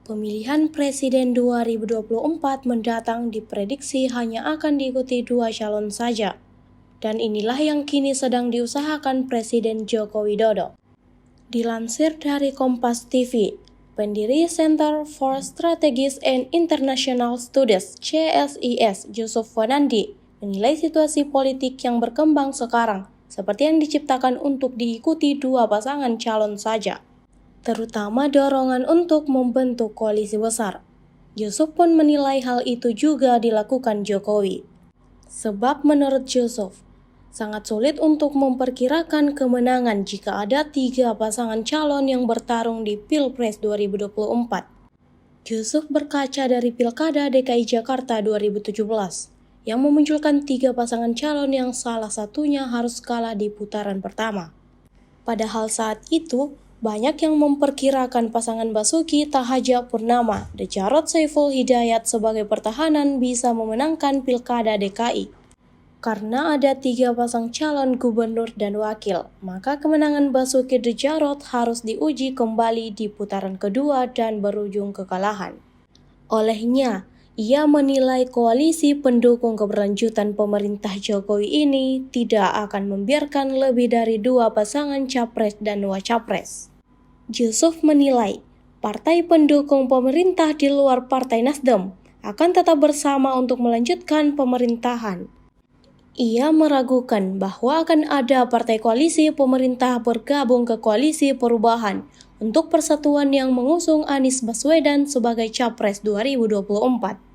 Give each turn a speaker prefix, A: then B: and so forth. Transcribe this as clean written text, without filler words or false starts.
A: Pemilihan Presiden 2024 mendatang diprediksi hanya akan diikuti 2 calon saja. Dan inilah yang kini sedang diusahakan Presiden Joko Widodo. Dilansir dari Kompas TV, pendiri Center for Strategies and International Studies (CSIS) Yusuf Wanandi menilai situasi politik yang berkembang sekarang seperti yang diciptakan untuk diikuti 2 pasangan calon saja, terutama dorongan untuk membentuk koalisi besar. Yusuf pun menilai hal itu juga dilakukan Jokowi. Sebab menurut Yusuf, sangat sulit untuk memperkirakan kemenangan jika ada 3 pasangan calon yang bertarung di Pilpres 2024. Yusuf berkaca dari Pilkada DKI Jakarta 2017 yang memunculkan 3 pasangan calon yang salah satunya harus kalah di putaran pertama. Padahal saat itu, banyak yang memperkirakan pasangan Basuki Cahayapurnama dan Jarod Saiful Hidayat sebagai pertahanan bisa memenangkan Pilkada DKI. Karena ada 3 pasang calon gubernur dan wakil, maka kemenangan Basuki dan Jarod harus diuji kembali di putaran kedua dan berujung kekalahan. Olehnya, ia menilai koalisi pendukung keberlanjutan pemerintah Jokowi ini tidak akan membiarkan lebih dari 2 pasangan capres dan wacapres. Yusuf menilai, partai pendukung pemerintah di luar Partai Nasdem akan tetap bersama untuk melanjutkan pemerintahan. Ia meragukan bahwa akan ada partai koalisi pemerintah bergabung ke koalisi perubahan untuk persatuan yang mengusung Anies Baswedan sebagai capres 2024.